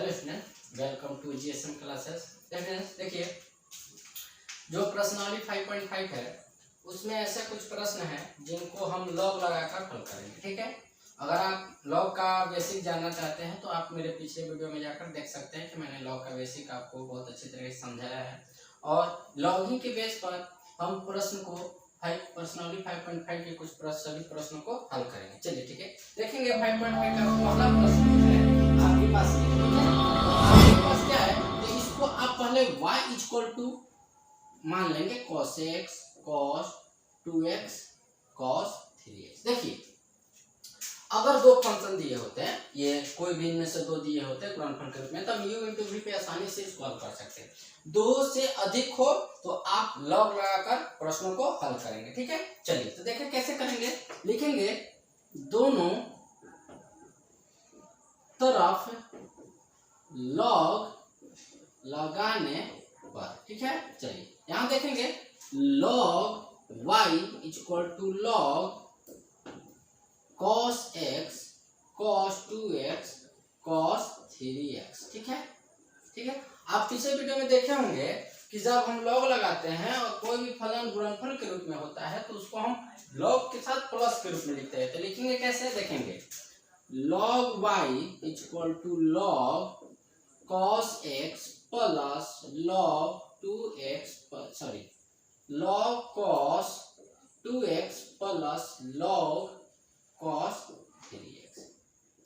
Hello student, welcome to GSM classes. देखिए, जो प्रश्नावली 5.5 है उसमें ऐसे कुछ प्रश्न हैं जिनको हम लॉग लगाकर हल करेंगे। ठीक है, अगर आप लॉग का बेसिक जानना चाहते हैं तो आप मेरे पिछले वीडियो में जाकर देख सकते हैं कि मैंने लॉग का बेसिक आपको बहुत अच्छी तरह से समझाया है। और लॉगिंग के बेस पर हम प्रश्न को प्रश्नावली 5.5 के कुछ सभी प्रश्नों को हल करेंगे। चलिए ठीक है, देखेंगे 5.5 का पहला प्रश्न है आपके पास क्या है। तो इसको आप पहले y इक्वल टू मान लेंगे cos x cos 2x cos 3x। देखिए, अगर दो फंक्शन दिए होते हैं, ये कोई भी इनमें से दो दिए होते हैं गुणनफल के रूप में, तब u इंटू v पे आसानी से इसको हल कर सकते हैं। दो से अधिक हो तो आप लॉग लगाकर प्रश्नों को हल करेंगे। ठीक है, चलिए तो देखें कैसे करेंगे। लिखेंगे दोनों तरफ लॉग लगाने पर। ठीक है, चलिए यहां देखेंगे log y equal to log cos x cos 2x cos 3x। ठीक है, ठीक है। आप पिछले वीडियो में देखे होंगे कि जब हम लॉग लगाते हैं और कोई भी फलन गुणनफल के रूप में होता है तो उसको हम लॉग के साथ प्लस के रूप में लिखते हैं। तो लिखेंगे कैसे, देखेंगे log y equal to log cos x plus log 2x log cos 2x plus log cos 3x।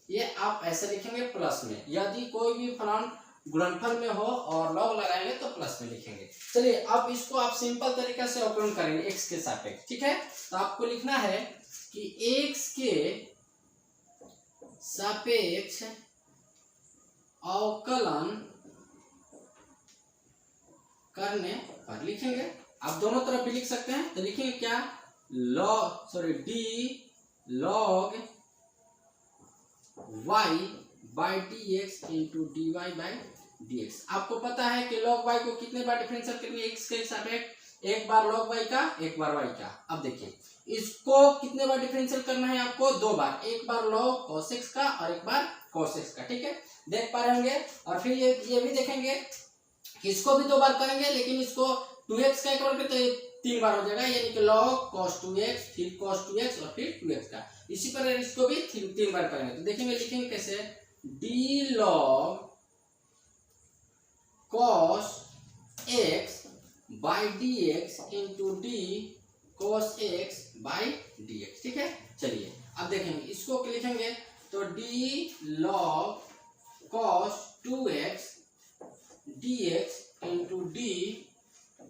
ये आप ऐसे लिखेंगे प्लस में। यदि कोई भी फलन गुणनफल में हो और लॉग लगाएंगे तो प्लस में लिखेंगे। चलिए अब इसको आप सिंपल तरीके से अवकलन करेंगे x के सापेक्ष। ठीक है, तो आपको लिखना है कि x के सापेक्ष अवकलन करने पर लिखेंगे। आप दोनों तरफ भी लिख सकते हैं। तो लिखेंगे क्या, d log y by dx into dy by dx। आपको पता है कि log y को कितने बार डिफरेंशियल करेंगे, x के सापेक्ष एक बार log y का एक बार y का। अब देखिए इसको कितने बार डिफरेंशियल करना है आपको, दो बार, एक बार log cos x का और एक बार cos x का। ठीक है, देख पा रहे होंगे। और फिर ये भी देखेंगे कि इसको भी दो बार करेंगे, लेकिन इसको 2x का एक बार करते हैं तीन बार हो जाएगा, यानी कि log cos 2x फिर cos 2x और फिर 2x का। इसी प्रकार इसको भी तीन बार करेंगे। तो देखेंगे, लिखेंगे कैसे, d log cos x by dx into d cos x by dx। ठीक है, चलिए अब देखेंगे इसको लिखेंगे तो d log cos 2x dx into d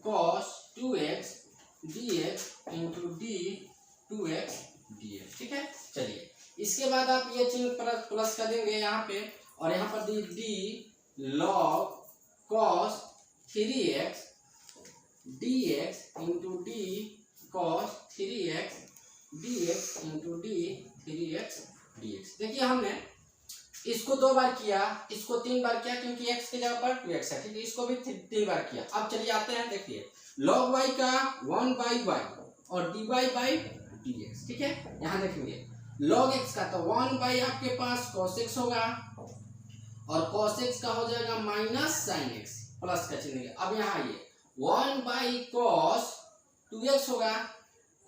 cos 2x dx into d 2x dx। ठीक है, चलिए इसके बाद आप ये चिन्ह प्लस कर देंगे यहाँ पे, और यहाँ पर d log cos 3x dx into d cos 3x dx into d 3x dx। देखिए हमने इसको दो बार किया, इसको तीन बार किया, क्योंकि x की जगह पर 2x है। ठीक है, इसको भी तीन बार किया। अब चलिए आते हैं, देखिए log y का 1 बाई y और dy बाई dx। ठीक है, यहाँ देखेंगे log x का तो 1 बाई आपके पास cos x होगा और cos x का हो जाएगा माइनस sin x, प्लस का चिन्ह। अब यहाँ आइए 1 बाई cos 2x होगा,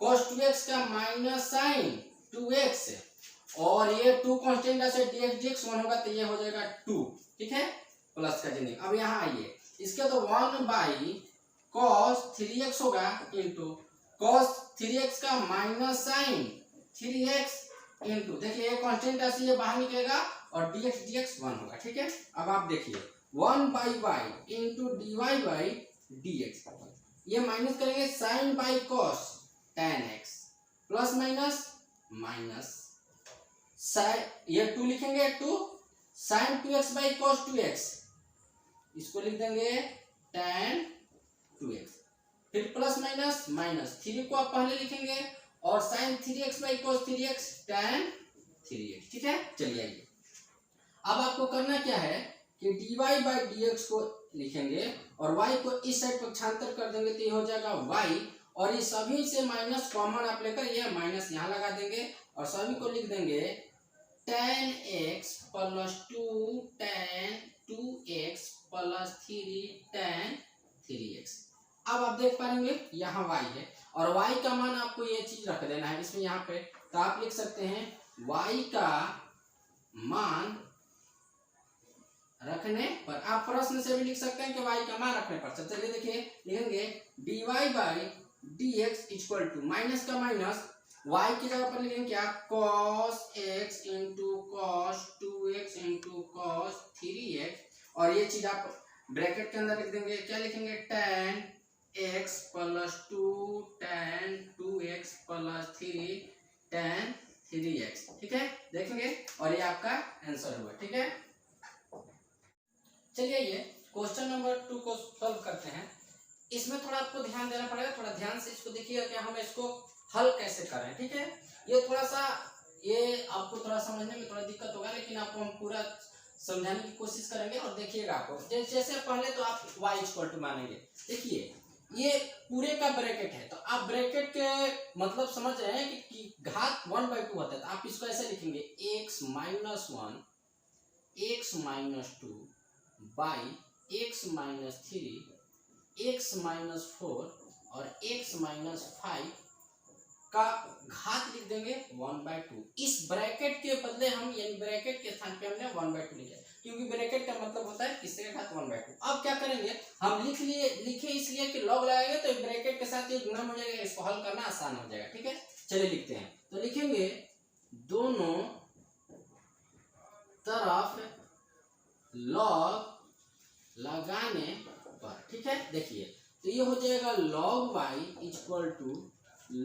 cos 2x का माइनस sin 2x, और ये 2 कांस्टेंट से dx 1 होगा तो ये हो जाएगा 2। ठीक है, प्लस का चिन्ह। अब यहाँ आइए, इसके तो 1 बाई cos 3x होगा इंटू cos 3x का माइनस sin 3x इंटू, देखिए ये कांस्टेंट राशि ये बाहर निकलेगा और dx 1 होगा। ठीक है, अब आप देखिए 1 by y into dy by dx, ये माइनस करेंगे sin by cos tan x, plus minus minus ये 2 लिखेंगे, 2 sin 2x by cos 2x, इसको लिख देंगे tan 2x, फिर प्लस माइनस माइनस 3 को आप पहले लिखेंगे और sin 3x by cos 3x tan 3x। ठीक है, चलिए आइए अब आपको करना क्या है कि dy बाई dx को लिखेंगे और y को इस साइड पक्षांतर कर देंगे तो ये हो जाएगा y, और ये सभी से माइनस कॉमन आप लेकर ये माइनस यहाँ लगा देंगे और सभी को लिख देंगे tan x प्लस 2 tan 2 देख पाएंगे यहाँ y है और y का मान आपको ये चीज रख देना है इसमें यहाँ पे। तो आप लिख सकते हैं y का मान रखने पर, आप प्रश्न से भी लिख सकते हैं कि y का मान रखने पर। चलिए देखिए, लिखेंगे dy by dx equal to, minus का माइनस, y की जगह पर लिखेंगे क्या, cos x into cos 2x into cos 3x, और ये चीज आप ब्रैकेट के अंदर लिख देंगे, क्या लिखेंगे, tan x plus 2 tan 2x plus 3 tan 3x। ठीक है, देखेंगे और ये आपका आंसर हुआ। ठीक है, चलिए ये क्वेश्चन नंबर 2 को सॉल्व करते हैं। इसमें थोड़ा आपको ध्यान देना पड़ेगा, थोड़ा ध्यान से इसको देखिएगा कि हम इसको हल कैसे करें। ठीक है, ये थोड़ा सा, ये आपको थोड़ा समझने में थोड़ा दिक्कत होगा, लेकिन आपको हम पूरा समझाने की कोशिश करेंगे और देखिएगा आपको। जैसे पहले तो आप y इक्वल टू मानेंगे। देखिए ये पूरे का ब्रैकेट है, तो आप ब्रैकेट के मतलब समझ रहे हैं कि घात 1/2 होता है, तो आप इसको ऐसे लिखेंगे x minus 1 x minus 2 by x minus 3 x minus 4 और x माइनस 5 का घात लिख देंगे 1/2। इस ब्रैकेट के बदले हम, यानी ब्रैकेट के स्थान पे हमने 1/2 लिखा, क्योंकि ब्रैकेट का मतलब होता है किससे का घात 1/2। अब क्या करेंगे, हम लिखे इसलिए कि लॉग लगाएंगे तो ब्रैकेट के साथ ये गुणा हो जाएगा, इसको हल करना आसान हो जाएगा। ठीक है, चलिए लिखते हैं। तो लिखेंगे दोनों तरफ लॉग लगाने पर। ठीक है, देखिए तो ये हो जाएगा log y equal to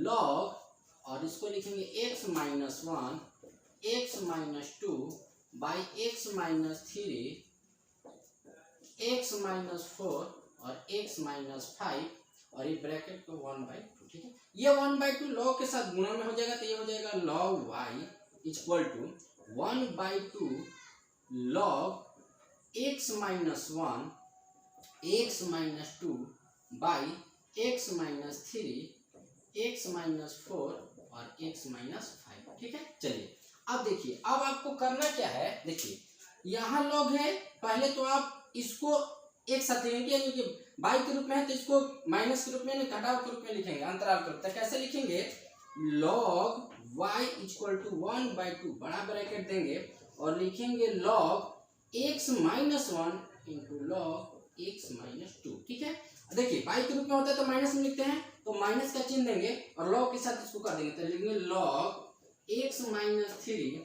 log, और इसको लिखेंगे x minus 1 x minus 2 by x minus 3 x minus 4 और x माइनस 5, और ये ब्रैकेट को 1/2। ठीक है, ये 1/2 log के साथ गुणा में हो जाएगा, तो ये हो जाएगा log y equal to 1/2 log x minus 1 x minus 2 by x minus 3 x minus 4 और x माइनस 5। ठीक है, चलिए अब देखिए, अब आपको करना क्या है, देखिए यहाँ लॉग है, पहले तो आप इसको एक साथ लिखेंगे, यानी कि बाई के रूप में है तो इसको माइनस के रूप में, यानी घटाव के रूप में लिखेंगे, अंतराल के रूप में। कैसे लिखेंगे, log y इक्वल टू 1/2 बड़ा ब्रैकेट देंगे और लिखेंगे log x minus 1 into log x minus 2। ठीक है, देखिए बाई के रूप में होता है तो माइनस में लिखते हैं, तो माइनस का चिन्ह देंगे और log के साथ इसको कर देंगे, तो लिखेंगे log x minus 3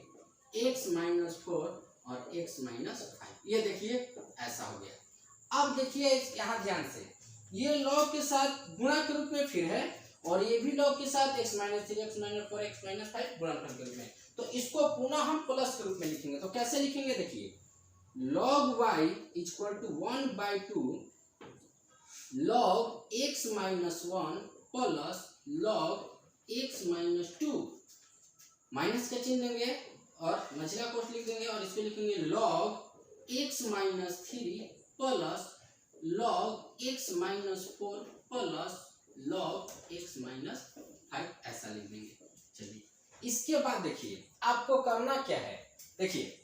x minus 4 और x माइनस 5। ये देखिए ऐसा हो गया। अब देखिए यहाँ ध्यान से, ये log के साथ गुणा के रूप में फिर है, और ये भी log के साथ x minus 3 x minus 4 x minus 5 गुणनफल के रूप में, तो इसको पुनः हम प्लस के रूप में लिखेंगे। तो कैसे लिखेंगे, देखिए log y equal to 1/2 log x minus 1 plus log x minus 2, minus का चिन्ह देंगे और मझला कोष्ठ लिख देंगे, और इसको लिखेंगे log x minus 3 plus log x minus 4 plus log x minus 5, ऐसा लिख देंगे। चलिए इसके बाद देखिए आपको करना क्या है, देखिए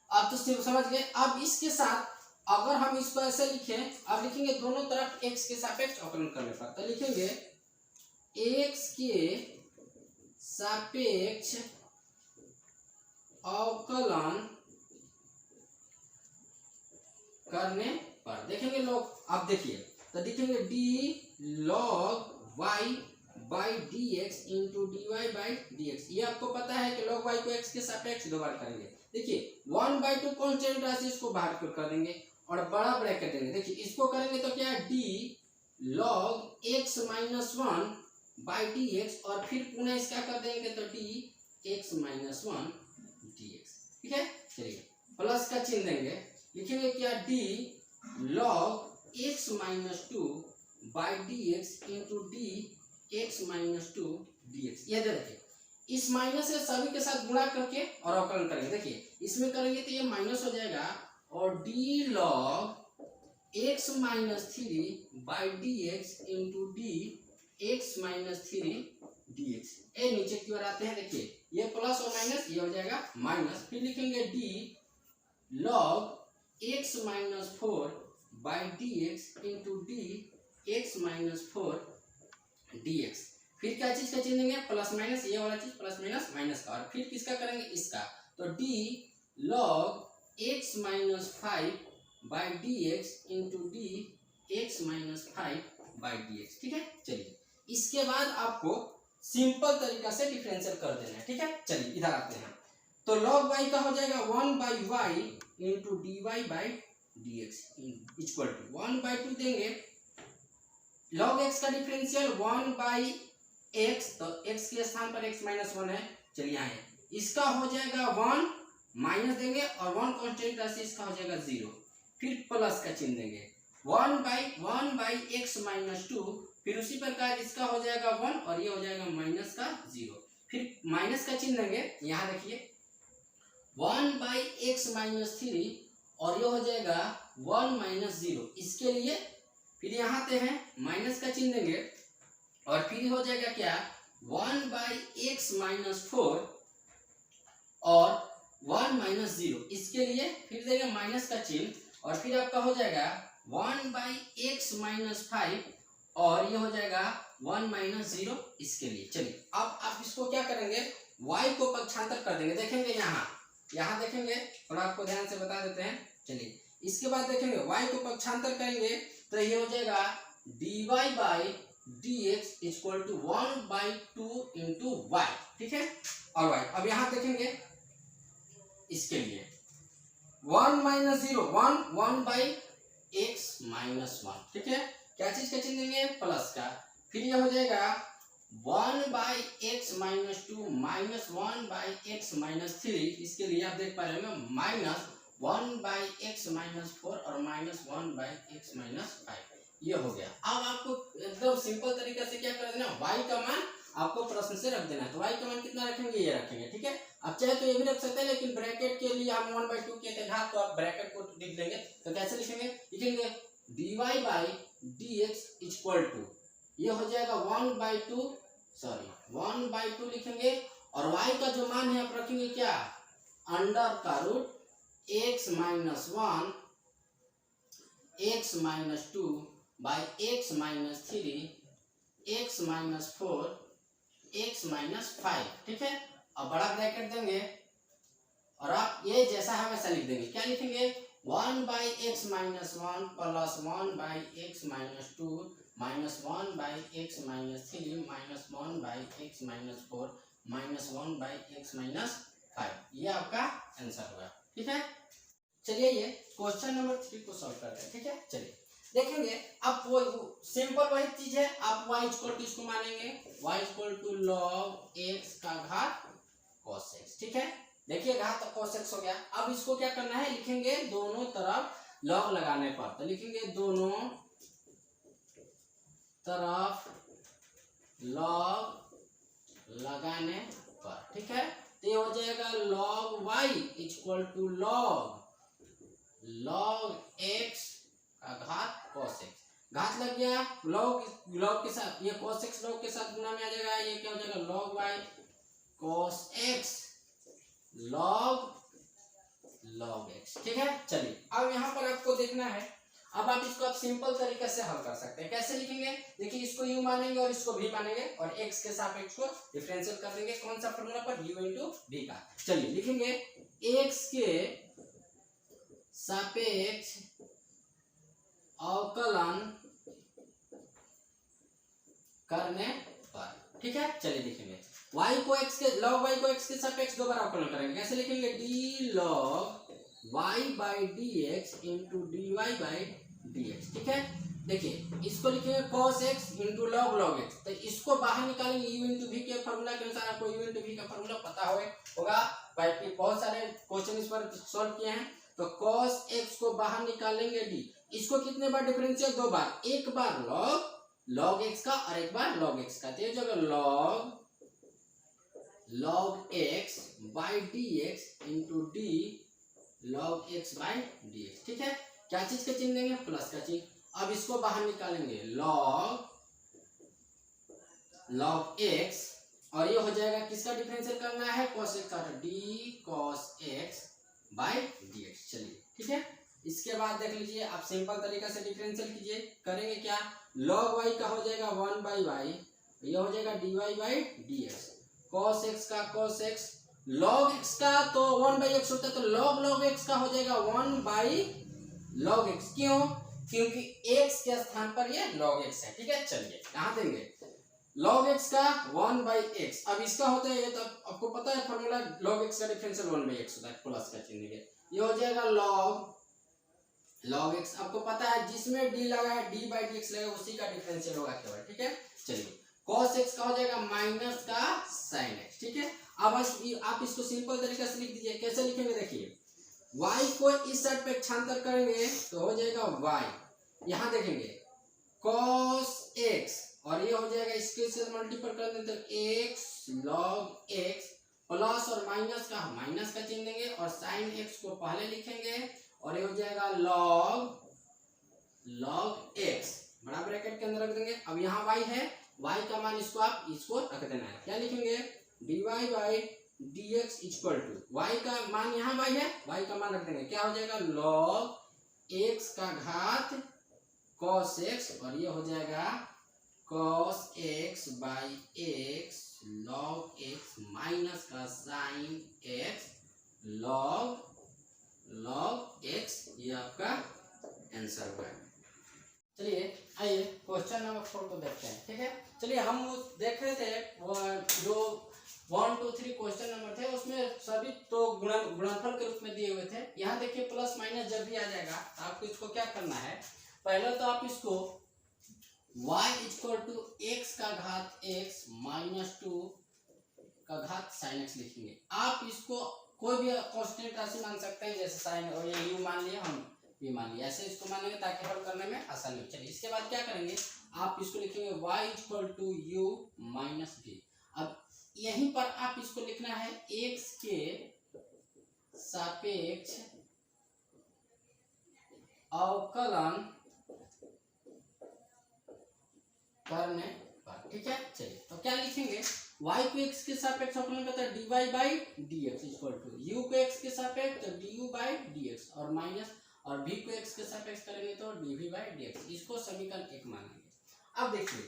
आप तो सिर्फ समझ गए। अब इसके साथ अगर हम इसको ऐसे लिखें, अब लिखेंगे दोनों तरफ x के सापेक्ष अवकलन करने पर, तो लिखेंगे x के सापेक्ष अवकलन करने पर देखेंगे लोग, आप देखिए तो लिखेंगे d log y by d x into d y by d x. ये आपको पता है कि log y को x के सापेक्ष दो बार करेंगे। देखिए 1/2 कांस्टेंट राशि, इसको बाहर कर देंगे और बड़ा ब्रैकेट देंगे। देखिए इसको करेंगे तो क्या है, d log x minus 1 by d x, और फिर पुनः इसका कर देंगे तो d x minus 1 D x. ठीक है, चलिए प्लस का चिन्ह देंगे, लिखेंगे क्या, d log x minus 2 by d x into D x minus 2 dx। ये देखिए इस माइनस से सभी के साथ गुणा करके और अवकलन करेंगे। देखिए इसमें करेंगे तो ये माइनस हो जाएगा, और d log x minus 3 by d x into D x minus 3 dx। ए नीचे की ओर आते हैं, देखिए ये प्लस और माइनस, ये हो जाएगा माइनस, फिर लिखेंगे d log x minus 4 by d x into D x minus 4 dx। फिर क्या चीज का चिन्ह देंगे, प्लस माइनस, ये वाला चीज प्लस माइनस माइनस का, और फिर किसका करेंगे, इसका, तो d log x minus 5 by d x into D x minus 5 by d x. ठीक है, चलिए इसके बाद आपको सिंपल तरीका से डिफरेंशियल कर देना है। ठीक है, चलिए इधर आते हैं, तो log y का हो जाएगा 1 by y into d y by d x equal to 1/2 देंगे, log x का डिफरेंशियल 1 बाई x, तो x के स्थान पर x माइनस 1 है, चलिए आए, इसका हो जाएगा 1 माइनस देंगे और 1 कांस्टेंट राशि, इसका हो जाएगा 0, फिर प्लस का चिन्ह देंगे 1 बाई x माइनस 2, फिर उसी प्रकार इसका हो जाएगा 1 और ये हो जाएगा माइनस का 0, फिर माइनस का चिन्ह देंगे, यहाँ देखिए 1 बाई x माइनस 3 और ये हो जाएगा 1 माइनस 0, इसके लिए फिर यहाँ आते हैं माइनस का चिन्ह देंगे और फिर हो जाएगा क्या 1 बाई एक्स माइनस 4 और 1 माइनस 0, इसके लिए फिर देंगे माइनस का चिन्ह और फिर आपका हो जाएगा 1 बाई एक्स माइनस 5 और ये हो जाएगा 1 माइनस 0, इसके लिए। चलिए अब आप इसको क्या करेंगे, y को पक्षांतर कर देंगे, देखेंगे यहाँ देखेंगे, और आपको ध्यान से बता देते हैं। चलिए इसके बाद देखेंगे y को पक्षांतर करेंगे तो ये हो जाएगा dy by d x equal to 1/2 into y. ठीक है, और y अब यहाँ देखेंगे इसके लिए 1 माइनस 0 1 बाई एक्स माइनस 1। ठीक है, क्या चीज का चिन्ह देंगे, प्लस का, फिर ये हो जाएगा 1 by x minus 2 minus 1 by x minus 3, इसके लिए आप देख पा रहे होंगे माइनस 1 बाई एक्स माइनस 4 और माइनस 1 बाई एक्स माइनस 5, ये हो गया। अब आपको एकदम सिंपल तरीके से क्या कर देना, y का मान आपको प्रश्न से रख देना है, तो y का मान कितना रखेंगे, ये रखेंगे। ठीक है, अब चाहे तो ये भी रख सकते हैं, लेकिन ब्रैकेट के लिए हम 1/2 किए थे घात, तो आप ब्रैकेट को लिख देंगे, तो कैसे लिखेंगे dy by d x equal to, ये हो जाएगा 1/2 लिखेंगे, और y का जो मान है आप रखेंगे क्या, अंडर का root x minus 1 x minus 2 by x minus 3 x minus 4 x minus 5। ठीक है, अब बड़ा ब्रैकेट देंगे और आप ये जैसा है वैसा लिख देंगे, क्या लिखेंगे 1 by x minus 1 plus 1 by x minus 2 minus 1 by x minus 3 minus 1 by x minus 4 minus 1 by x minus 5, ये आपका आंसर होगा। ठीक है, चलिए ये क्वेश्चन नंबर 3 को सॉल्व करते हैं। ठीक है, चलिए देखेंगे, अब वो सिंपल वही चीज है, आप y इक्वल टू इसको मानेंगे y equal to log x का घात cos x। ठीक है, देखिए घात cos x हो गया, अब इसको क्या करना है, लिखेंगे दोनों तरफ log लगाने पर, तो लिखेंगे दोनों तरफ log लगाने पर। ठीक है, तो ये हो जाएगा log y equal to log x का घात cos x, घात लग गया log के साथ, ये cos x log के साथ गुना में आ जाएगा, ये क्या हो जाएगा log y cos x log x। ठीक है, चलिए अब यहाँ पर आपको देखना है, अब आप इसको आप सिंपल तरीके से हल कर सकते हैं, कैसे लिखेंगे, देखिए इसको u मानेंगे और इसको v मानेंगे और x के सापेक्ष को डिफरेंशियल कर देंगे, कौन सा फॉर्मूला पर, u इंटू v का। चलिए लिखेंगे x के सापेक्ष अवकलन करने पर। ठीक है, चलिए लिखेंगे y को x के log y को x के सापेक्ष दो बार अवकलन करेंगे, कैसे लिखेंगे d log y by d x into d y by d x. ठीक है, देखिए इसको लिखेंगे cos x into log x, तो इसको बाहर निकालेंगे u इंटू v के फॉर्मूला के अनुसार, आपको u इंटू v का फॉर्मूला पता होगा, बहुत सारे क्वेश्चन इस पर सॉल्व किए हैं, तो cos x को बाहर निकालेंगे d, इसको कितने बार डिफरेंशियल, दो बार, एक बार log x का और एक बार log x का, तो ये जगह log x by d x into D log x by d x. ठीक है, क्या चीज का चिन्ह देंगे, प्लस का चिन्ह, अब इसको बाहर निकालेंगे log x और ये हो जाएगा, किसका डिफरेंशियल करना है, cos x का, d cos x by d x. चलिए ठीक है, इसके बाद देख लीजिए आप सिंपल तरीका से डिफरेंशियल कीजिए, करेंगे क्या, log y का हो जाएगा 1/y, ये हो जाएगा dy/dx, cos x का cos x, log x का तो 1/x होता है तो log x का हो जाएगा 1/log x, क्यों, क्योंकि x के स्थान पर ये log x है। ठीक है, चलिए कहाँ देंगे, log x का 1/x, अब इसका होता है ये तो आपको पता है फॉर्मूला, log x का डिफरेंशियल 1/x होता है, प्लस का चिन्ह के, ये हो जाएगा log x, आपको पता है जिसमें d लगा है d/dx लगा उसी का डिफरेंशियल होगा केवल। ठीक है, चलिए cos x का हो जाएगा माइनस का sin x। ठीक है, अब आप इसको सिंपल तरीके से लिख दीजिए, कैसे लिखेंगे देखिए, y को इस साइड पे क्षांतर करेंगे तो हो जाएगा y, यहाँ देखेंगे cos x और ये हो जाएगा इसके से मल्टीपल कर देंगे तो x log x प्लस और माइनस का चिन्ह देंगे और sin x को पहले लिखेंगे और ये हो जाएगा log x बड़ा ब्रैकेट के अंदर रख देंगे। अब यहाँ y है, y का मान इसको रख देना है, क्या लिखेंगे dy/dx इक्वल टू y का मान यहाँ y है, y का मान रख देंगे, क्या हो जाएगा log x का घात cos x और ये हो जाएगा cos x/x log x minus का sin x log x, ये आपका आंसर हुआ। चलिए आइए क्वेश्चन नंबर 4 को देखते हैं। ठीक है, चलिए हम देख रहे थे वो जो 1 2 3 क्वेश्चन नंबर थे उसमें सभी तो गुणनफल के रूप में दिए हुए थे। यहाँ देखिए प्लस माइनस जब भी आ जाएगा तो आपको इसको क्या करना है, पहले तो आप इसको y इक्वल टू x का घात x माइनस 2 का घात sin x लिखेंगे। आप इसको कोई भी कांस्टेंट राशि मान सकते हैं, जैसे साइन और ये u मान लिया, हम v मान लिया, ऐसे इसको मानेंगे ताकि हल करने में आसानी हो। चलिए इसके बाद क्या करेंगे, आप इसको लिखेंगे y equal to u minus v। अब यहीं पर आप इसको लिखना है x के सापेक्ष अवकलन करने पर। ठीक है, चलिए तो क्या लिखेंगे, y को x के सापेक्ष अवकलन करते हैं dy/dx इक्वल टू u को x के सापेक्ष तो du/dx और माइनस और v को x के सापेक्ष करेंगे तो dv/dx, इसको समीकरण 1 मानेंगे। अब देखिए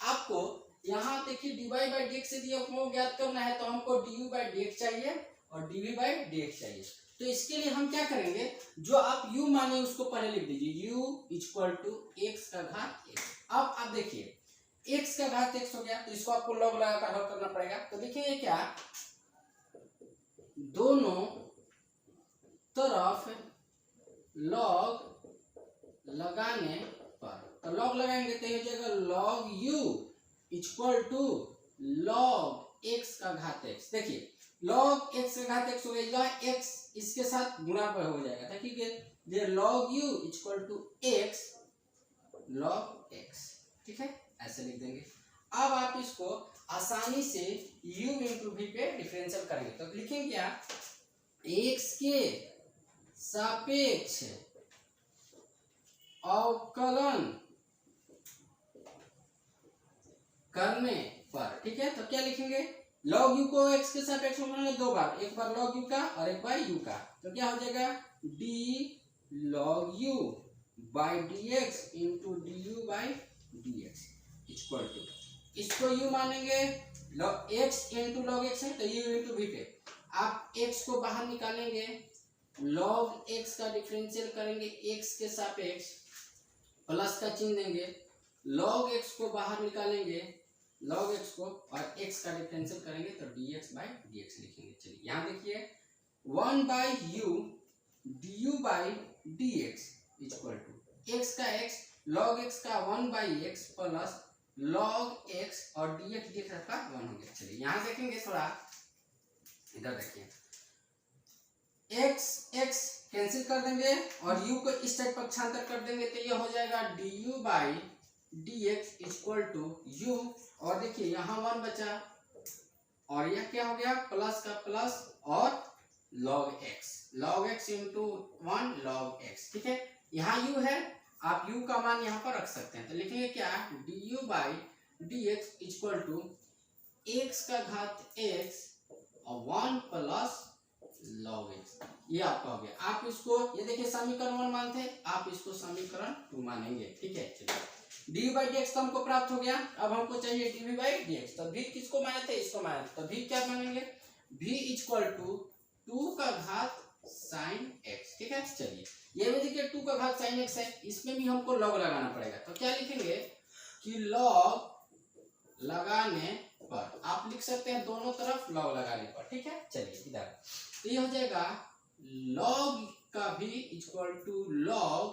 आपको यहाँ देखिए dy/dx से दिया को ज्ञात करना है तो हमको du/dx चाहिए और dv/dx चाहिए, तो इसके लिए हम क्या करेंगे, जो आप u माने उसको पहले लिख दीजिए, u इक्वल टू x का घात x। अब आप देखिए x का घात x हो गया तो इसको आपको लॉग लगाकर हल करना पड़ेगा, तो देखिए क्या, दोनों तरफ लॉग लगाने पर, तो लॉग लगाएंगे तो हो जाएगा log u equal to log x का घात x। देखिए log x का घात x हो गया, यह x इसके साथ गुणा पर हो जाएगा, ठीक है, ये log u equal to x log x। ठीक है, ऐसे लिख देंगे। अब आप इसको आसानी से u इंटू v पे डिफरेंशियल करेंगे तो लिखेंगे क्या, x के सापेक्ष अवकलन करने पर। ठीक है, तो क्या लिखेंगे, log u को x के सापेक्ष अवकलन दो बार, एक बार log u का और एक बार u का, तो क्या हो जाएगा d log u by dx into du by dx equal to, इसको u मानेंगे, log x into log x है तो u इंटू v पे, आप x को बाहर निकालेंगे, log x का डिफरेंशियल करेंगे x के सापेक्ष, प्लस का चिन्ह देंगे, log x को बाहर निकालेंगे, log x को और x का डिफरेंशियल करेंगे तो dx by dx लिखेंगे। चलिए यहाँ देखिए 1 by u du by dx equal to x का x log x का 1 by x plus log x और dx dx का 1 हो गया। चलिए यहाँ देखेंगे, थोड़ा इधर देखिए, x कैंसिल कर देंगे और u को इस साइड पक्षांतर कर देंगे तो ये हो जाएगा du by dx equal to u, और देखिए यहाँ 1 बचा और यह क्या हो गया, प्लस का प्लस और log x into 1 log x। ठीक है, यहाँ u है, आप u का मान यहाँ पर रख सकते हैं, तो लिखेंगे क्या, du by dx equal to x का घात x और 1 प्लस log x, ये आपका हो गया। आप इसको ये देखिए समीकरण 1 मानते हैं, आप इसको समीकरण 2 मानेंगे, ठीक है। चलिए डी बाई डी एक्स तो हमको प्राप्त हो गया, अब हमको चाहिए डी बाई डी एक्स। तो भी किसको माने थे, इसको माने थे, तो भी क्या मानेंगे, v इक्वल टू 2 का घात साइन एक्स, ठीक है। चलिए ये भी देखिए 2 का घात साइन एक्स है, इसमें भी हमको लॉग लगाना पड़ेगा, तो क्या लिखेंगे कि लॉग लगाने पर, आप लिख सकते हैं दोनों तरफ लॉग लगाने पर, ठीक है। चलिए इधर तो ये हो जाएगा लॉग का भी इक्वल टू लॉग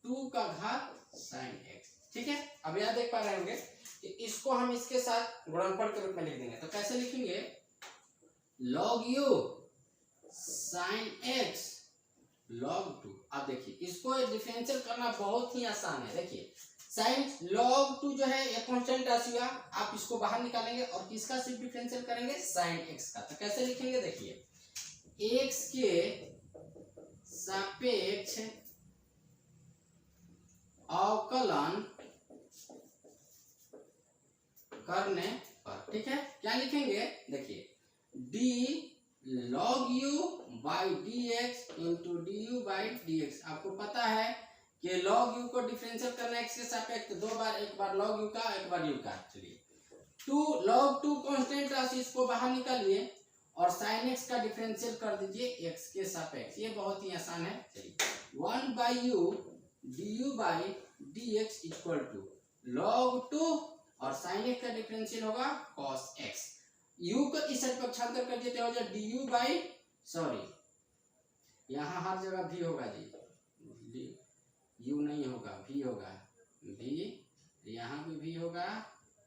2 का घात साइन एक्स, ठीक है। अब यह देख पा रहे होंगे कि इसको हम इसके साथ गुणनफल के रूप में लिख देंगे, तो कैसे लिखेंगे, log you sine x log 2। आप देखिए इसको डिफरेंशियल करना बहुत ही आसान है। देखिए साइन लॉग 2 जो है ये कांस्टेंट राशि हुआ, आप इसको बाहर निकालेंगे और किसका सिर्फ डिफरेंशियल करेंगे, साइन एक्स का। तो कैसे लिखेंगे, देखिए एक्स के सापेक्ष अवकलन करने पर, ठीक है। क्या लिखेंगे, देखिए D log you by d x into D u by d x. आपको पता है कि लॉग यू को डिफरेंशियल करना एक्स के सापेक्ष तो 2 बार, एक बार लॉग यू का, एक बार यू का। चलिए 2 लॉग 2 कांस्टेंट राशि, इसको बाहर निकालिए और साइन एक्स का डिफरेंशियल कर दीजिए एक्स के सापेक्ष, ये बहुत ही आसान है। चलिए 1 by u d u by d x equal to log 2 और साइन एक्स का डिफरेंशियल होगा कॉस एक्स। u को इस साइड पक्षांतर कर देते हो जाए du बाई, सॉरी यहाँ हर जगह v होगा जी, u नहीं होगा, v होगा, v यहाँ भी v होगा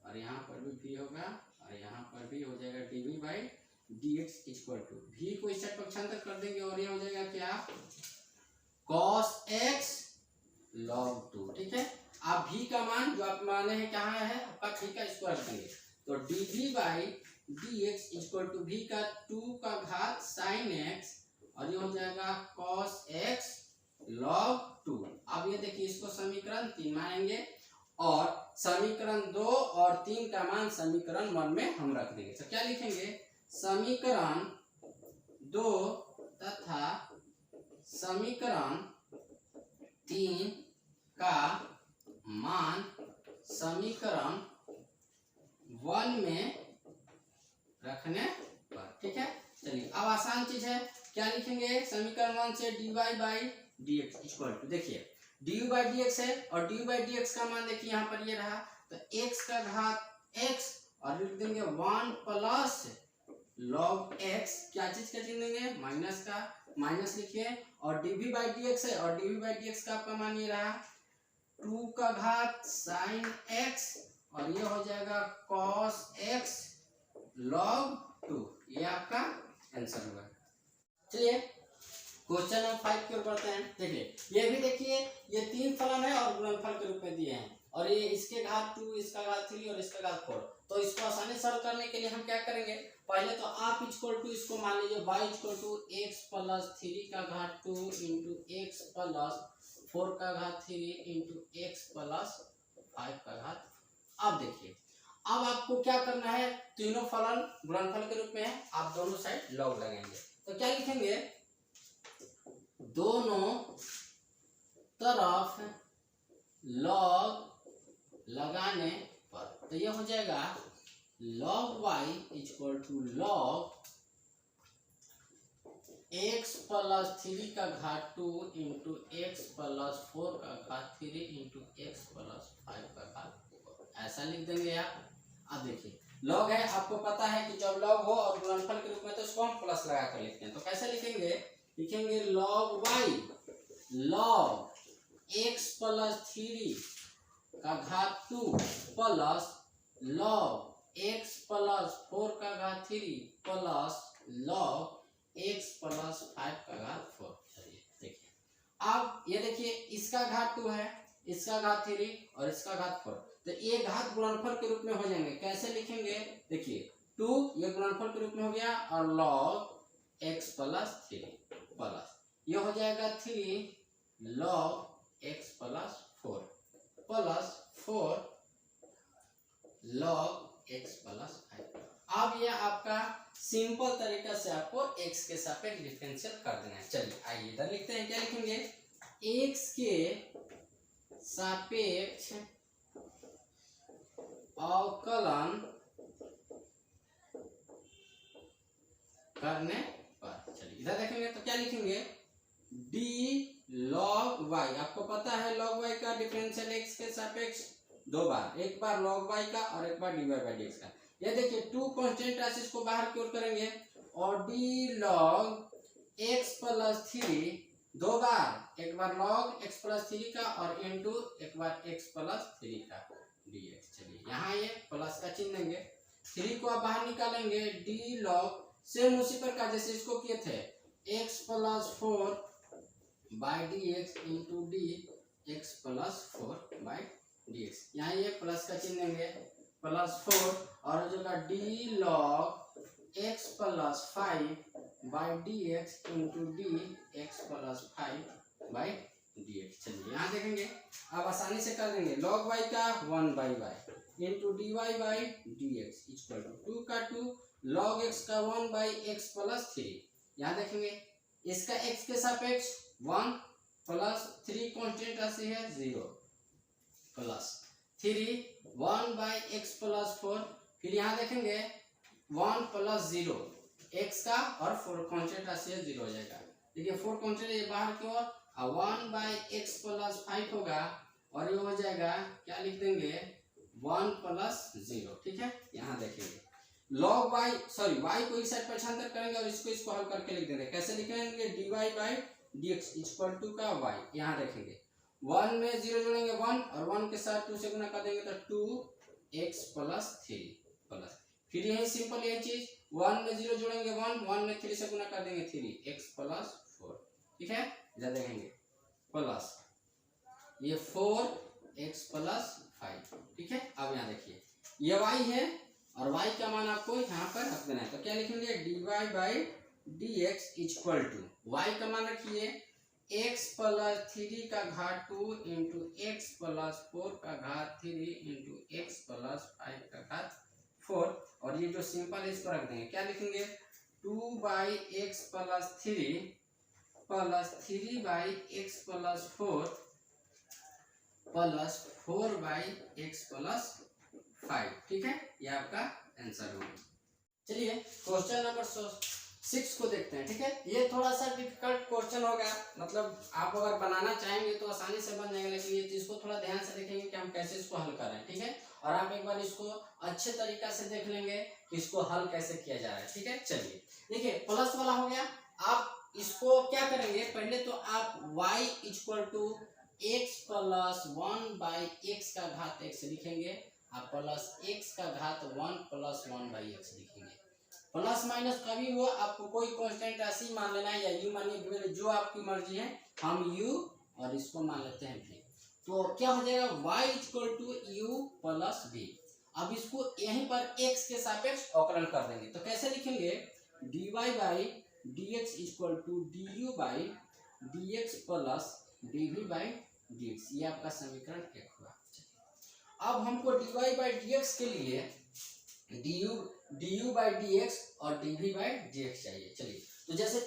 और यहाँ पर भी v होगा और यहाँ पर भी हो जाएगा dv by dx equal to v को इस साइड पक्षांतर कर देंगे और ये हो जाएगा क्या, cos x log 2, ठीक है। आप v का मान जो आप माने हैं कहाँ है आपका, v का स्क्वायर देंगे, तो dv by dx equal to v का 2 का घात साइन x और ये हो जाएगा cos x log 2। अब ये देखिए इसको समीकरण 3 मानेंगे और समीकरण 2 और 3 का मान समीकरण 1 में हम रख देंगे। तो क्या लिखेंगे, समीकरण 2 तथा समीकरण 3 का मान समीकरण 1 में रखने पर, ठीक है। चलिए अब आसान चीज है, क्या लिखेंगे, समीकरण 1 से dy by dx equal to, देखिए du बाई dx है और du बाई dx का मान देखिए यहाँ पर ये रहा, तो x का घात x और लिख देंगे 1 प्लस log x, क्या चीज का चिन्ह देंगे, माइनस का, माइनस लिखिए और dv बाई dx है और dv बाई dx का आपका मान ये रहा 2 का घात साइन x और ये हो जाएगा cos x log 2, ये आपका आंसर होगा। चलिए क्वेश्चन नंबर 5 की ओर बढ़ते हैं। देखिए ये भी देखिए ये 3 फलन है और गुणनफल के रूप में दिए हैं और ये इसके घात 2, इसका घात 3 और इसका घात 4। तो इसको आसानी सरल करने के लिए हम क्या करेंगे, पहले तो आप इक्वल टू इसको मान लीजिए y equal to x plus 3 का घात 2 इंटू एक्स प्लस 4 का घात 3 इंटू एक्स प्लस 5 का घात। अब देखिए अब आपको क्या करना है, तीनों फलन गुणनफल के रूप में है, आप दोनों साइड लॉग लगाएंगे। तो क्या लिखेंगे, दोनों तरफ लॉग लगाने पर, तो ये हो जाएगा log y equal to log x plus 3 का घात 2 इंटू एक्स प्लस 4 का घात 3 इंटू एक्स प्लस 5 का घात 4, ऐसा लिख देंगे आप। अब देखिए लॉग है, आपको पता है कि जब लॉग हो और गुणनफल के रूप में तो इसको हम प्लस लगा कर लिखते हैं। तो कैसे लिखेंगे, लिखेंगे log y log x plus 3 का घात 2 प्लस log x प्लस 4 का घात 3 प्लस log x प्लस 5 का घात 4। चलिए देखिए अब ये देखिए इसका घात 2 है, इसका घात 3 और इसका घात 4, तो ये घात गुणनफल के रूप में हो जाएंगे। कैसे लिखेंगे, देखिए 2 ये गुणनफल के रूप में हो गया और log x प्लस 3 प्लस ये हो जाएगा 3 log x plus 4 plus 4 log x plus 5। अब ये आपका सिंपल तरीका से आपको x के सापेक्ष डिफरेंशियल कर देना है। चलिए आइए इधर लिखते हैं, क्या लिखेंगे, x के सापेक्ष अवकलन करने पर। चलिए इधर देखेंगे तो क्या लिखेंगे, d log y, आपको पता है log y का डिफरेंशियल x के सापेक्ष दो बार, एक बार log y का और एक बार dy by dx का। ये देखिए टू कांस्टेंट राशि को बाहर की ओर करेंगे और d log x प्लस 3 दो बार, एक बार log x प्लस 3 का और इनटू एक बार x प्लस 3 का dx। चलिए यहाँ ये प्लस का चिन्ह देंगे, 3 को आप बाहर निकालेंगे, d log सेम उसी प्रकार जैसे इसको किए थे, x plus 4 by d x into D x plus 4 by d x. यहाँ ये प्लस का चिन्ह देंगे, प्लस 4 और जो D log x plus 5 by d x into D x plus 5 by d x. चलिए यहाँ देखेंगे, अब आसानी से कर देंगे, लॉग वाई का 1 by y into d y by d x equal to 2 का 2, लॉग एक्स का 1 बाई एक्स प्लस 3। यहाँ देखेंगे इसका x के सापेक्ष 1 प्लस 3 कांस्टेंट राशि है 0 प्लस 3 1 बाई एक्स प्लस 4, फिर यहाँ देखेंगे 1 प्लस 0 x का और 4 कांस्टेंट राशि है 0 हो जाएगा। देखिए 4 कांस्टेंट ये बाहर की ओर, 1 बाई एक्स प्लस 5 होगा और ये हो जाएगा, क्या लिख देंगे 1 प्लस 0। ठीक है, यहाँ देखेंगे log y सॉरी y को इस साइड पक्षांतर करेंगे और इसको हल करके लिख देंगे। कैसे लिखेंगे, dy by dx equal to का y। यहाँ देखेंगे 1 में 0 जोड़ेंगे 1 और 1 के साथ 2 से गुना कर देंगे तो 2x प्लस 3 प्लस, फिर यही सिंपल यही चीज 1 में 0 जोड़ेंगे 1 में 3 से गुना कर देंगे 3x प्लस 4। ठीक है, इधर देखेंगे प्लस ये 4x प्लस 5। ठीक है, अब यहाँ देखिए ये y है और y का मान आपको यहाँ पर रख देना है, तो क्या लिखेंगे dy by d x equal to y का मान रखिए x प्लस 3 का घात 2 इंटू एक्स प्लस 4 का घात 3 इंटू एक्स प्लस 5 का घात 4, और ये जो सिंपल है इसको रख देंगे, क्या लिखेंगे 2 by x plus 3 by x plus 4 plus 4 by x plus 5। ठीक है, ये आपका आंसर होगा। चलिए क्वेश्चन नंबर 6 को देखते हैं। ठीक है, ये थोड़ा सा डिफिकल्ट क्वेश्चन होगा, मतलब आप अगर बनाना चाहेंगे तो आसानी से बन जाएगा, लेकिन ये चीज को थोड़ा ध्यान से देखेंगे कि हम कैसे इसको हल कर रहे हैं। ठीक है, और आप एक बार इसको अच्छे तरीका से देख लेंगे कि इसको हल कैसे किया जा रहा है। ठीक है, चलिए देखिए प्लस वाला हो गया, आप इसको क्या करेंगे, पहले तो आप y equal to x plus 1 by x का घात x लिखेंगे, आप प्लस x का घात 1 प्लस 1 बाई एक्स लिखेंगे। प्लस माइनस कभी हो, आपको कोई कांस्टेंट राशि मान लेना है या u मानिए, जो आपकी मर्जी है, हम u और इसको मान लेते हैं v। तो क्या हो जाएगा y equal to u plus v। अब इसको यहीं पर x के सापेक्ष अवकलन कर देंगे, तो कैसे लिखेंगे dy by dx equal to du by dx plus dv by dx। ये आपका समीकरण 1 हुआ। अब हमको dy बाई dx के लिए du बाई dx और dv बाई dx चाहिए। चलिए, तो जैसे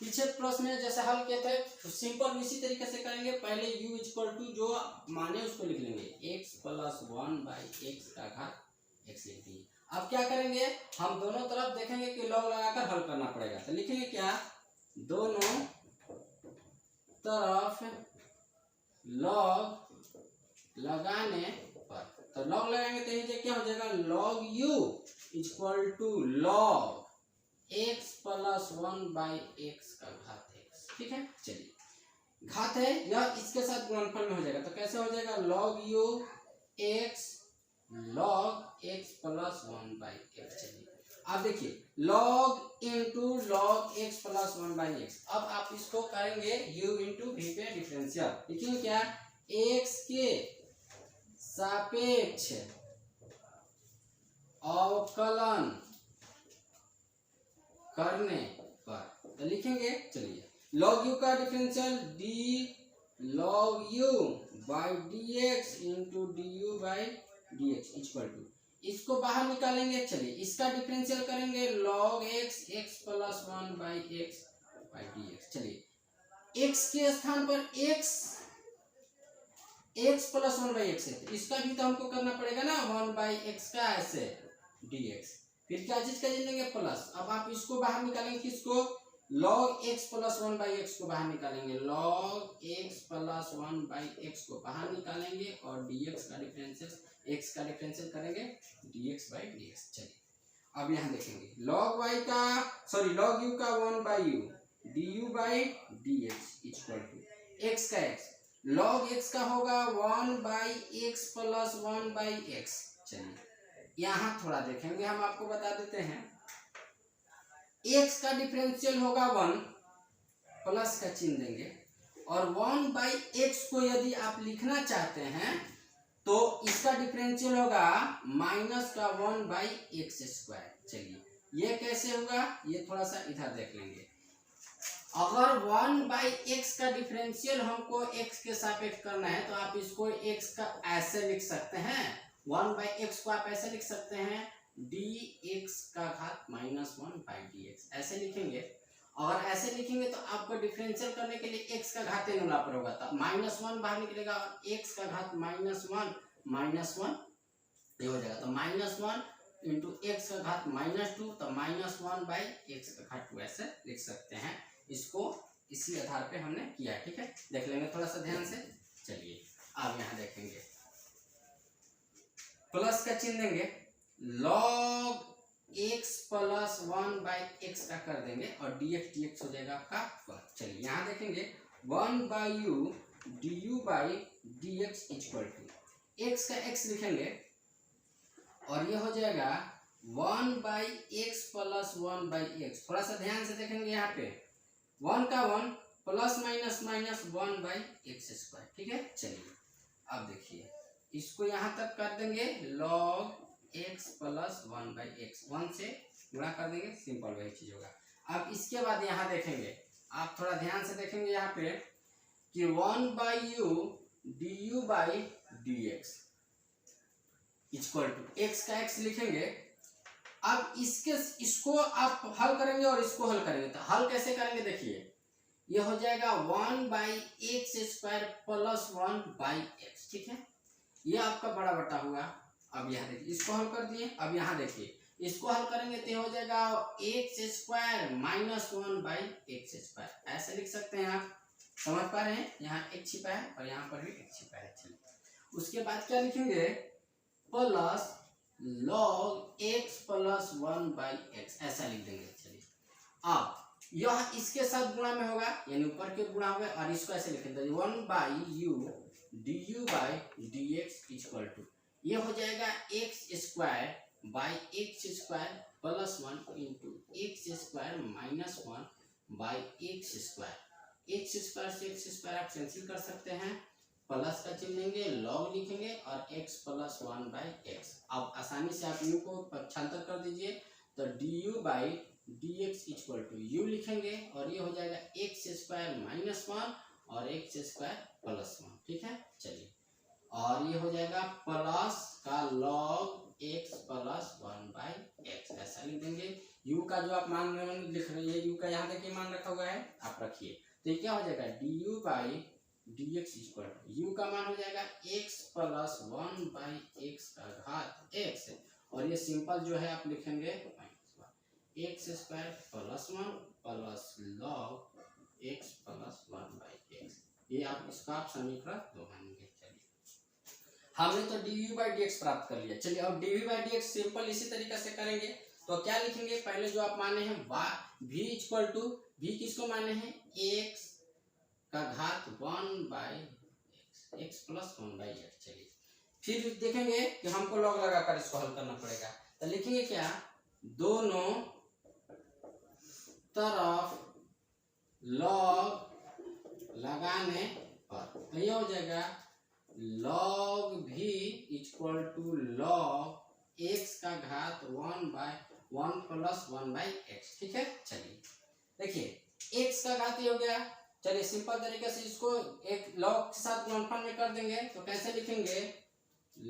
पीछे प्रश्न में जैसे हल किए थे, तो सिंपल इसी तरीके से करेंगे, पहले u इक्वल टू जो माने उसको लिख लेंगे x प्लस 1 बाई एक्स का घात x लिख दिए। अब क्या करेंगे, हम दोनों तरफ देखेंगे कि लॉग लगाकर हल करना पड़ेगा, तो लिखेंगे क्या, दोनों तरफ लॉग लगाने पर, तो लॉग लगाएंगे तो ये क्या हो जाएगा log u equal to log x plus 1 by x का घात x। ठीक है, चलिए घात है यह इसके साथ गुणनफल में हो जाएगा, तो कैसे हो जाएगा log u x log x plus 1 by x. चलिए आप देखिए log into log x plus 1 by x. अब आप इसको करेंगे u इंटू v पे डिफरेंशियल, लिखेंगे क्या x के सापेक्ष अवकलन करने पर, तो लिखेंगे चलिए log u का differential d log u by dx into du by dx equal to इसको बाहर निकालेंगे। चलिए इसका डिफरेंशियल करेंगे log x x plus 1 by x by d x. चलिए x के स्थान पर x प्लस 1 बाई एक्स है, तो इसका भी तो हमको करना पड़ेगा ना 1 बाई एक्स का ऐसे dx। फिर क्या चीज का लेंगे प्लस। अब आप इसको बाहर निकालेंगे, किसको log x plus 1 by x को बाहर निकालेंगे, log x plus 1 by x को बाहर निकालेंगे और dx का डिफरेंशियल x का डिफरेंशियल करेंगे dx बाई dx। चलिए अब यहाँ देखेंगे log y का log u का 1 by u du by dx equal to x का x log x का होगा 1 by x plus 1 by x. चलिए यहाँ थोड़ा देखेंगे, हम आपको बता देते हैं x का डिफरेंशियल होगा 1, प्लस का चिन्ह देंगे, और 1 बाई एक्स को यदि आप लिखना चाहते हैं तो इसका डिफरेंशियल होगा माइनस का 1 बाई एक्स स्क्वायर। चलिए ये कैसे होगा, ये थोड़ा सा इधर देख लेंगे। अगर 1 बाई एक्स का डिफरेंशियल हमको x के सापेक्ष करना है तो आप इसको x का ऐसे लिख सकते हैं, 1 बाई एक्स को आप ऐसे लिख सकते हैं dx का घात माइनस 1 बाई dx, ऐसे लिखेंगे। और ऐसे लिखेंगे तो आपको डिफरेंशियल करने के लिए x का घात n पर होगा, तो माइनस 1 बाहर निकलेगा और x का घात माइनस 1 ये हो जाएगा, तो माइनस 1 इंटू एक्स का घात माइनस 2, तो माइनस 1 बाई एक्स का घात 2 ऐसे लिख सकते हैं। इसको इसी आधार पे हमने किया है, ठीक है, देख लेंगे थोड़ा सा ध्यान से। चलिए अब यहाँ देखेंगे प्लस का चिन्ह देंगे, log x plus 1 by x का कर देंगे और dx हो जाएगा आपका। चलिए यहाँ देखेंगे 1 by u du by dx equal to x का x लिखेंगे और ये हो जाएगा 1 by x plus 1 by x. थोड़ा सा ध्यान से देखेंगे, यहाँ पे 1 का 1 plus minus minus 1 by x square, ठीक है। चलिए अब देखिए इसको यहाँ तक कर देंगे log x plus 1 by x, 1 से गुणा कर देंगे, सिंपल वही चीज होगा। अब इसके बाद यहाँ देखेंगे, आप थोड़ा ध्यान से देखेंगे यहाँ पे कि 1 by u du by dx equal to x का x लिखेंगे। अब इसको आप हल करेंगे और इसको हल करेंगे, तो हल कैसे करेंगे देखिए, ये हो जाएगा 1 by x square plus 1 by x, ठीक है, ये आपका बड़ा बटा हुआ। अब यहाँ देखिए इसको हल कर दिए, अब यहाँ देखिए इसको हल करेंगे तो हो जाएगा x square minus 1 by x square, ऐसे लिख सकते हैं। आप समझ पा रहे हैं, यहाँ एक छिपा है और यहाँ पर भी एक छिपा है। चलिए उसके बाद क्या लिखेंगे, plus log x plus 1 by x, ऐसा लिख देंगे। चलिए अब यह इसके साथ गुणा में होगा, यानी ऊपर के गुणा होगा, और इसको ऐसे लिखेंगे 1 by u du by dx equal to ये हो जाएगा x square by x square plus 1 into x square minus 1 by x square. X square से एक्स स्क्वायर आप कैंसिल कर सकते हैं, प्लस का चिन्ह लेंगे, log लिखेंगे और x प्लस 1 बाई एक्स। अब आसानी से आप u को पक्षांतर कर दीजिए, तो du by dx equal to u लिखेंगे और ये हो जाएगा एक्स स्क्वायर माइनस 1 और एक्स स्क्वायर प्लस 1, ठीक है। चलिए और ये हो जाएगा प्लस का log x plus 1 by x, ऐसा लिख देंगे। u का जो आप मान लिख रहे हैं, u का यहाँ देखिए मान रखा हुआ है, आप रखिए, तो ये क्या हो जाएगा du by dx equal to u का मान हो जाएगा x प्लस 1 बाई एक्स का घात x, और ये सिंपल जो है आप लिखेंगे x square plus 1 plus log x plus 1 by x, ये आप इसका आप समीकरण 2 मानेंगे। चलिए हमने तो du बाई dx प्राप्त कर लिया। चलिए अब du बाई dx सिंपल इसी तरीके से करेंगे, तो क्या लिखेंगे, पहले जो आप माने हैं v इक्वल टू v किसको माने हैं, x का घात 1 by x plus 1 by x. चलिए फिर देखेंगे कि हमको लॉग लगाकर इसको हल करना पड़ेगा, तो लिखेंगे क्या, दोनों तरफ लॉग लगाने पर, तो ये हो जाएगा log v equal to log x का घात 1 बाई 1 प्लस 1 बाई एक्स, ठीक है। चलिए देखिए x का घात ये हो गया। चलिए सिंपल तरीके से इसको एक log के साथ गुणनफल में कर देंगे, तो कैसे लिखेंगे,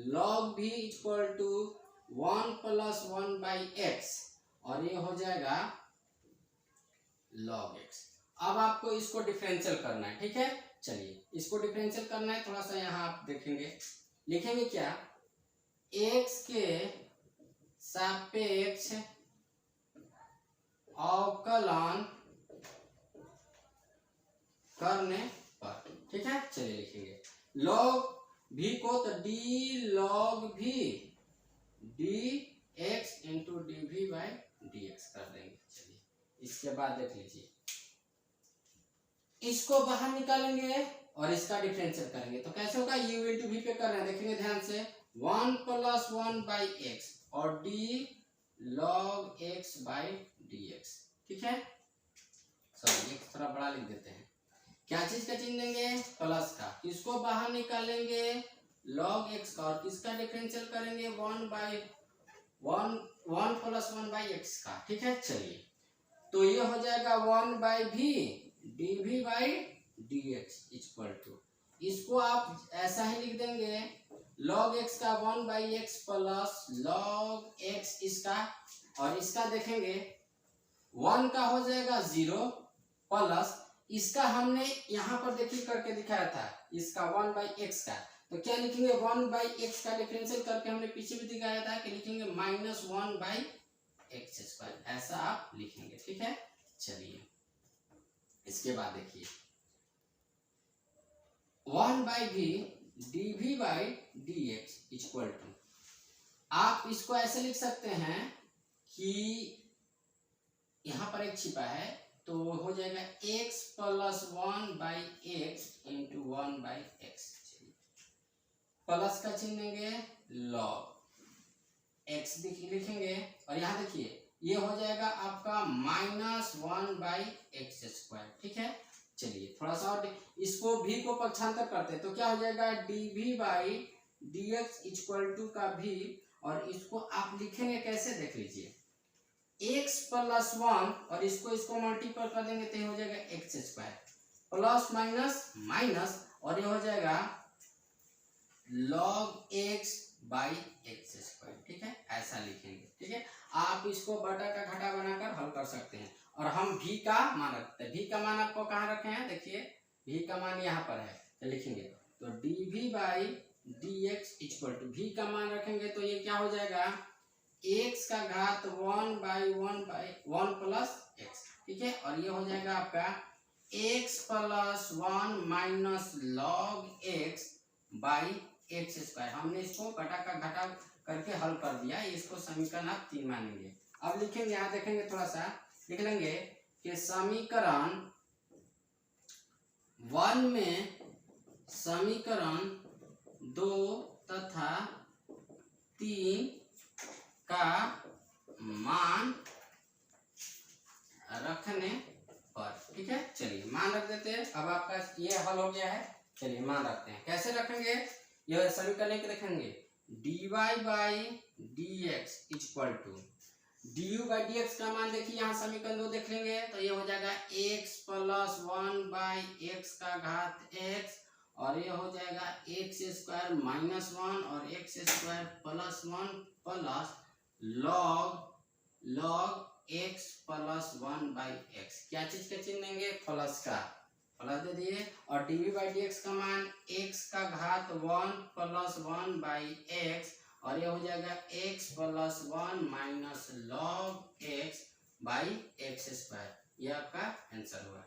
log v equal to 1 plus 1/x और ये हो जाएगा log x। अब आपको इसको डिफरेंशियल करना है, ठीक है। चलिए इसको डिफरेंशियल करना है, थोड़ा सा यहाँ आप देखेंगे, लिखेंगे क्या, x के सापेक्ष अवकलन करने पर, ठीक है। चलिए लिखेंगे log v को तो d log v dx into dv/dx कर देंगे। चलिए इसके बाद देख लीजिए, इसको बाहर निकालेंगे और इसका डिफरेंशियल करेंगे तो कैसे होगा, u इंटू v पे कर रहे हैं, देखेंगे ध्यान से, 1 प्लस 1/x और d log x/dx, ठीक है। सॉरी ये थोड़ा बड़ा लिख देते हैं, क्या चीज का चिन्ह देंगे, प्लस का, इसको बाहर निकालेंगे log x का और किसका डिफरेंशियल करेंगे 1 प्लस 1/x का, ठीक है। चलिए तो ये हो जाएगा 1/v dv/dx इक्वल टू, इसको आप ऐसा ही लिख देंगे log x का 1/x प्लस log x इसका, और इसका देखेंगे 1 का हो जाएगा 0 प्लस इसका हमने यहाँ पर देखिए करके दिखाया था, इसका 1/x का, तो क्या लिखेंगे 1/x का डिफरेंशियल करके हमने पीछे भी दिखाया था कि लिखेंगे -1/x², ऐसा आप लिखेंगे, ठीक है। चलिए इसके बाद देखिए 1/v dv/dx इक्वल टू, आप इसको ऐसे लिख सकते हैं कि यहाँ पर एक छिपा है तो हो जाएगा x plus 1/x into 1/x, plus का चिन्ह देंगे log x लिखेंगे और यहाँ देखिए ये हो जाएगा आपका -1/x², ठीक है। चलिए थोड़ा सा और इसको v को पक्षांतर करते हैं तो क्या हो जाएगा dv/dx इक्वल टू का v, और इसको आप लिखेंगे कैसे देख लीजिए, x प्लस 1 और इसको मल्टीपल कर देंगे तो ये हो जाएगा x² प्लस माइनस माइनस और ये हो जाएगा log x/x², ठीक है, ऐसा लिखेंगे, ठीक है। आप इसको बटा का घटा बनाकर हल कर सकते हैं और हम v का मान रखते हैं, v का मान आपको कहाँ रखे हैं, देखिए v का मान यहाँ पर है तो लिखेंगे तो dv/dx इक्वल टू, v का मान रखेंगे तो ये क्या हो जाएगा x का घात 1/1 प्लस x, ठीक है, और ये हो जाएगा आपका x plus 1 minus log x/x²। हमने इसको घटा का घटा करके हल कर दिया, इसको समीकरण आप 3 मानेंगे। अब लिखेंगे, यहाँ देखेंगे थोड़ा सा लिख लेंगे कि समीकरण 1 में समीकरण 2 तथा 3 का मान रखने पर, ठीक है। चलिए मान रख देते हैं, अब आपका ये हल हो गया है। चलिए मान रखते हैं, कैसे रखेंगे, यह समीकरण एक रखेंगे dy/dx इक्वल टू, du/dx का मान देखिए यहाँ समीकरण 2 देख लेंगे तो ये हो जाएगा x प्लस 1/x का घात x और ये हो जाएगा x² माइनस 1 और x² plus 1 plus log x plus 1/x, क्या चीज का चिन्ह देंगे, प्लस का, प्लस दे दिए, और dv/dx का मान x का घात 1 प्लस 1/x और ये हो जाएगा x plus 1 minus log x/x², ये आपका आंसर हुआ।